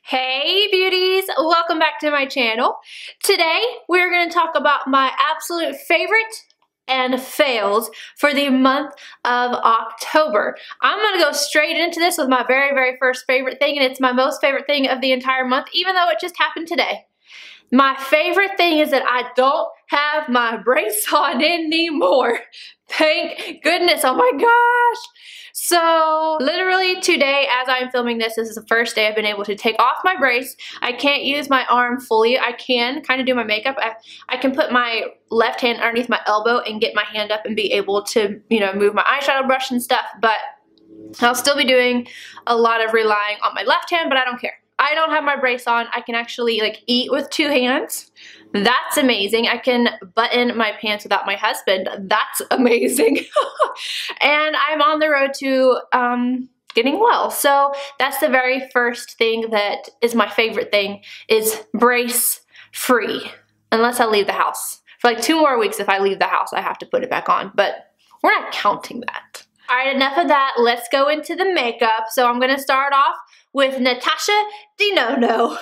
Hey beauties, welcome back to my channel. Today we're going to talk about my absolute favorite and fails for the month of October. I'm going to go straight into this with my very first favorite thing, and it's my most favorite thing of the entire month, even though it just happened today. My favorite thing is that I don't have my brace on anymore. Thank goodness, oh my gosh. So literally today, as I'm filming this is the first day I've been able to take off my brace. I can't use my arm fully. I can kind of do my makeup. I can put my left hand underneath my elbow and get my hand up and be able to, you know, move my eyeshadow brush and stuff, but I'll still be doing a lot of relying on my left hand, but I don't care. I don't have my brace on. I can actually like eat with two hands. That's amazing. I can button my pants without my husband. That's amazing. And I'm on the road to getting well. So that's the very first thing that is my favorite thing, is brace free. Unless I leave the house. For like 2 more weeks, if I leave the house, I have to put it back on. But we're not counting that. All right, enough of that. Let's go into the makeup. So I'm going to start off with Natasha Denona.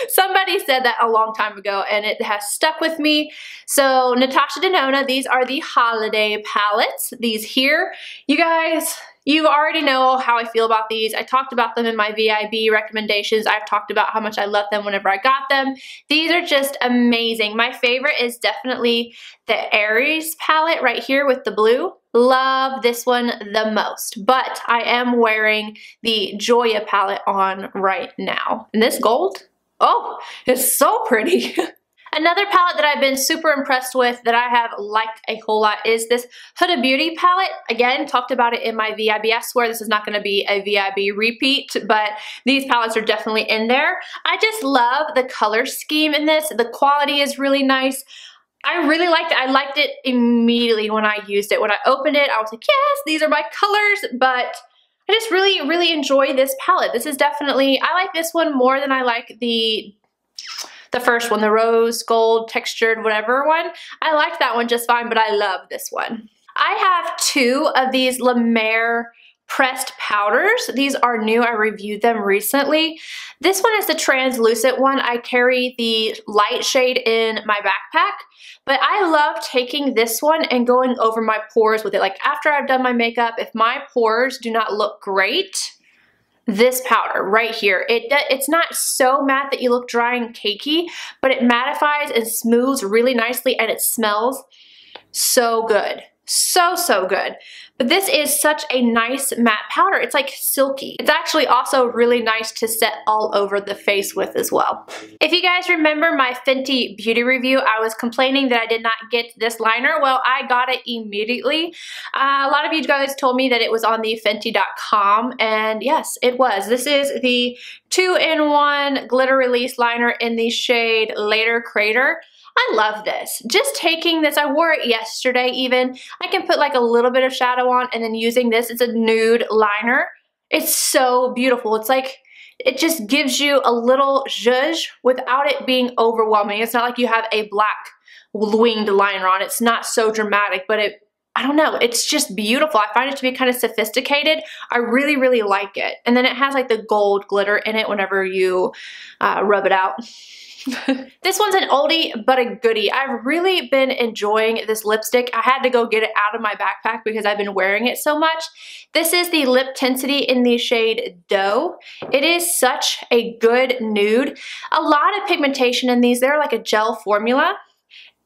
Somebody said that a long time ago and it has stuck with me. So Natasha Denona, these are the holiday palettes. These here, you guys, you already know how I feel about these. I talked about them in my VIB recommendations. I've talked about how much I love them whenever I got them. These are just amazing. My favorite is definitely the AERIS palette right here with the blue. Love this one the most, but I am wearing the Joya palette on right now. And this gold, oh, it's so pretty. Another palette that I've been super impressed with that I have liked a whole lot is this Huda Beauty palette. Again, talked about it in my VIB. I swear this is not going to be a VIB repeat, but these palettes are definitely in there. I just love the color scheme in this. The quality is really nice. I really liked it. I liked it immediately when I used it. When I opened it, I was like, yes, these are my colors, but I just really enjoy this palette. This is definitely, I like this one more than I like the first one, the rose gold textured whatever one. I liked that one just fine, but I love this one. I have 2 of these La Mer pressed powders. These are new. I reviewed them recently. This one is the translucent one. I carry the light shade in my backpack, but I love taking this one and going over my pores with it. Like after I've done my makeup, if my pores do not look great, this powder right here, it's not so matte that you look dry and cakey, but it mattifies and smooths really nicely, and it smells so good. So good. But this is such a nice matte powder. It's like silky. It's actually also really nice to set all over the face with as well. If you guys remember my Fenty beauty review, I was complaining that I did not get this liner. Well, I got it immediately. A lot of you guys told me that it was on the Fenty.com, and yes, it was. This is the 2-in-1 glitter release liner in the shade Later Crater. I love this. Just taking this, I wore it yesterday even. I can put like a little bit of shadow on, and then using this, it's a nude liner. It's so beautiful. It's like, it just gives you a little zhuzh without it being overwhelming. It's not like you have a black winged liner on. It's not so dramatic, but I don't know, it's just beautiful. I find it to be kind of sophisticated. I really like it. And then it has like the gold glitter in it whenever you rub it out. This one's an oldie but a goodie. I've really been enjoying this lipstick. I had to go get it out of my backpack because I've been wearing it so much. This is the LIPTENSITY in the shade Dough. It is such a good nude. A lot of pigmentation in these. They're like a gel formula,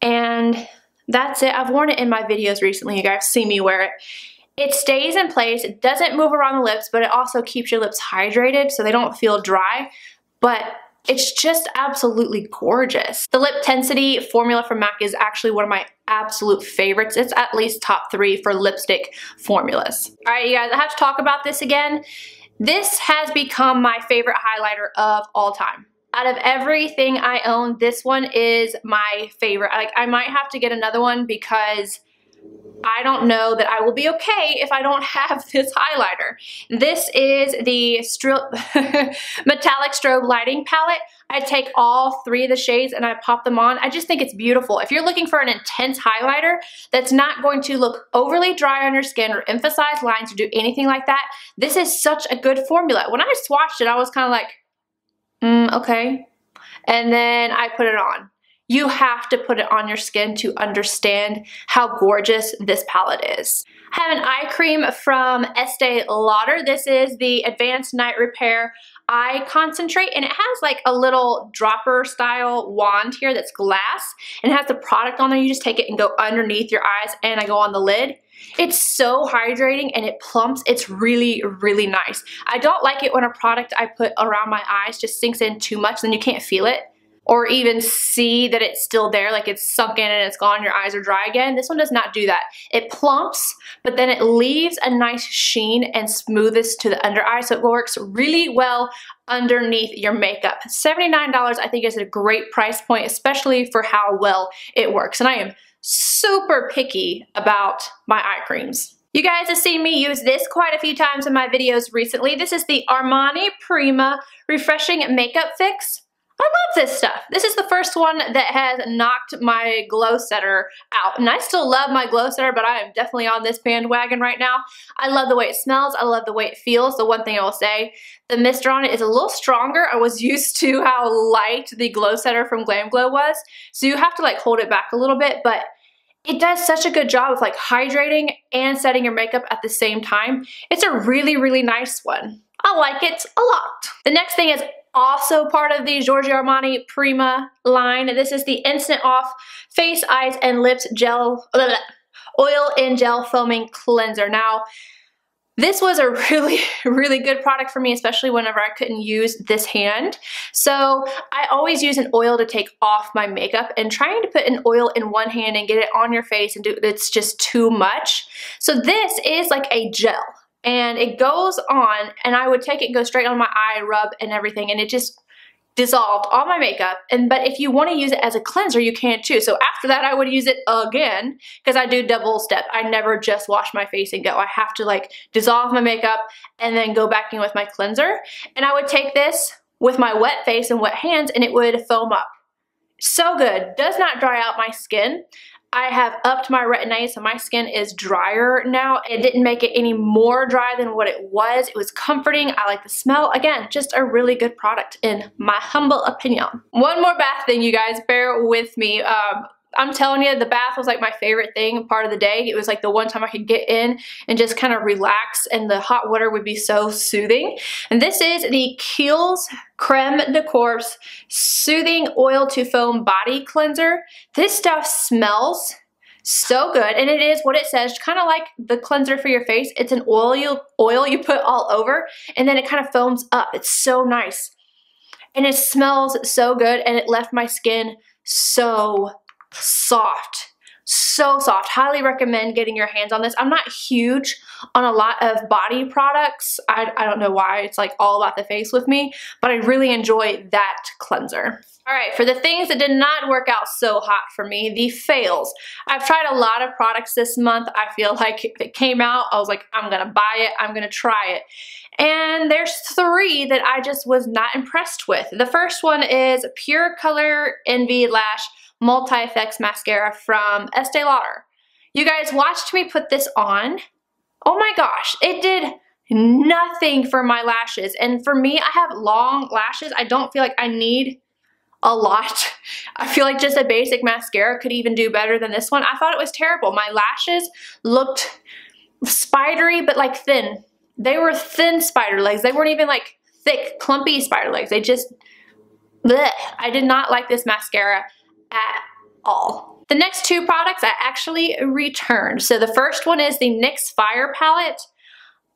and that's it. I've worn it in my videos recently. You guys see me wear it. It stays in place. It doesn't move around the lips, but it also keeps your lips hydrated so they don't feel dry. But it's just absolutely gorgeous. The LIPTENSITY formula from MAC is actually one of my absolute favorites. It's at least top 3 for lipstick formulas. All right, you guys, I have to talk about this again. This has become my favorite highlighter of all time. Out of everything I own, this one is my favorite. Like, I might have to get another one because I don't know that I will be okay if I don't have this highlighter. This is the Metallic Strobe Lighting Palette. I take all 3 of the shades and I pop them on. I just think it's beautiful. If you're looking for an intense highlighter that's not going to look overly dry on your skin or emphasize lines or do anything like that, this is such a good formula. When I swatched it, I was kind of like, Okay. And then I put it on. You have to put it on your skin to understand how gorgeous this palette is. I have an eye cream from Estee Lauder. This is the Advanced Night Repair Eye Concentrate, and it has like a little dropper style wand here that's glass, and it has the product on there. You just take it and go underneath your eyes, and I go on the lid. It's so hydrating and it plumps. It's really, really nice. I don't like it when a product I put around my eyes just sinks in too much, then you can't feel it or even see that it's still there, like it's sunk in and it's gone, your eyes are dry again. This one does not do that. It plumps, but then it leaves a nice sheen and smoothness to the under eye, so it works really well underneath your makeup. $79 I think is a great price point, especially for how well it works. And I am super picky about my eye creams. You guys have seen me use this quite a few times in my videos recently. This is the Armani Prima Refreshing Makeup Fix. I love this stuff. This is the first one that has knocked my glow setter out. And I still love my glow setter, but I am definitely on this bandwagon right now. I love the way it smells. I love the way it feels. The one thing I will say, the mister on it is a little stronger. I was used to how light the glow setter from Glam Glow was. So you have to like hold it back a little bit, but it does such a good job of like hydrating and setting your makeup at the same time. It's a really, really nice one. I like it a lot. The next thing is also part of the Giorgio Armani Prima line. This is the Instant Off Face, Eyes, and Lips Gel Oil and Gel Foaming Cleanser. Now, this was a really, really good product for me, especially whenever I couldn't use this hand. So I always use an oil to take off my makeup, and trying to put an oil in one hand and get it on your face and do it's just too much. So this is like a gel. And it goes on, and I would take it and go straight on my eye, rub and everything, and it just dissolved all my makeup. But if you want to use it as a cleanser, you can too. So after that, I would use it again, because I do double step. I never just wash my face and go. I have to like dissolve my makeup and then go back in with my cleanser. And I would take this with my wet face and wet hands, and it would foam up. So good. Does not dry out my skin. I have upped my retin-A, so my skin is drier now. It didn't make it any more dry than what it was. It was comforting. I like the smell. Again, just a really good product in my humble opinion. One more bath thing, you guys. Bear with me. I'm telling you, the bath was like my favorite thing part of the day. It was like the one time I could get in and just kind of relax, and the hot water would be so soothing. And this is the KIEHLS Creme de Corps Soothing Oil to Foam Body Cleanser. This stuff smells so good, and it is what it says, kind of like the cleanser for your face. It's an oil you put all over, and then it kind of foams up. It's so nice, and it smells so good, and it left my skin so soft. So soft. Highly recommend getting your hands on this. I'm not huge on a lot of body products. I don't know why. It's like all about the face with me, but I really enjoy that cleanser. All right, for the things that did not work out so hot for me, the fails. I've tried a lot of products this month. I feel like if it came out, I was like, I'm gonna buy it, I'm gonna try it. And there's 3 that I just was not impressed with. The first one is Pure Color Envy Lash Multi-Effects Mascara from Estee Lauder. You guys watched me put this on. Oh my gosh, it did nothing for my lashes. And for me, I have long lashes. I don't feel like I need a lot. I feel like just a basic mascara could even do better than this one. I thought it was terrible. My lashes looked spidery, but like thin. They were thin spider legs. They weren't even like thick, clumpy spider legs. They just, bleh. I did not like this mascara at all. The next 2 products I actually returned. So the first one is the NYX Fire Palette.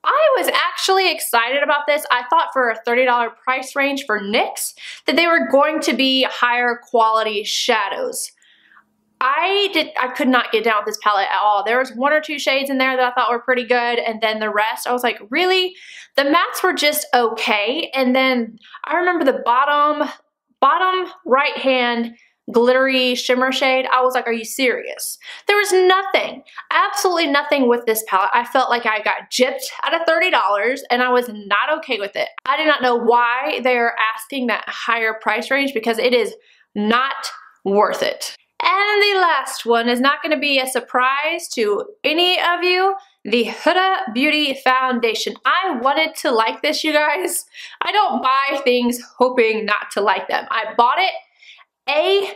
I was actually excited about this. I thought for a $30 price range for NYX that they were going to be higher quality shadows. I could not get down with this palette at all. There was 1 or 2 shades in there that I thought were pretty good, and then the rest, I was like, really? The mattes were just okay, and then I remember the bottom right hand glittery shimmer shade. I was like, are you serious? There was nothing, absolutely nothing with this palette. I felt like I got gypped out of $30, and I was not okay with it. I do not know why they're asking that higher price range, because it is not worth it. And the last one is not going to be a surprise to any of you. the Huda Beauty Foundation. I wanted to like this, you guys. I don't buy things hoping not to like them. I bought it.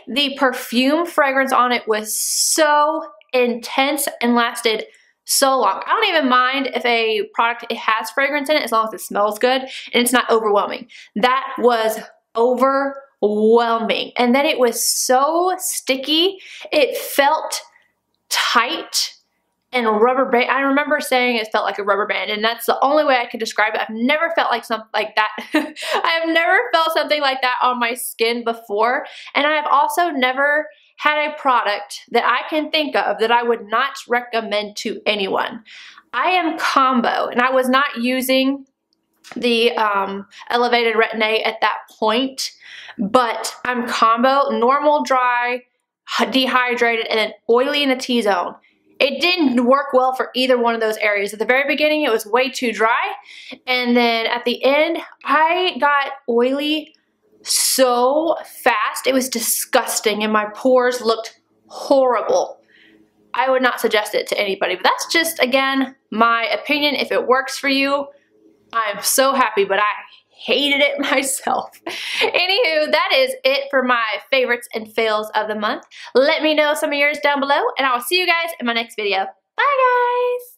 The perfume fragrance on it was so intense and lasted so long. I don't even mind if a product it has fragrance in it as long as it smells good and it's not overwhelming. That was overwhelming. And then it was so sticky. It felt tight and rubber band. I remember saying it felt like a rubber band, and that's the only way I could describe it. I've never felt like something like that. I have never felt something like that on my skin before, and I have also never had a product that I can think of that I would not recommend to anyone. I am combo, and I was not using the elevated retin-A at that point, but I'm combo, normal, dry, dehydrated, and then oily in the T-zone. It didn't work well for either one of those areas. At the very beginning, it was way too dry, and then at the end, I got oily so fast. It was disgusting, and my pores looked horrible. I would not suggest it to anybody, but that's just, again, my opinion. If it works for you, I'm so happy, but I hated it myself. Anywho, that is it for my favorites and fails of the month. Let me know some of yours down below, and I will see you guys in my next video. Bye, guys!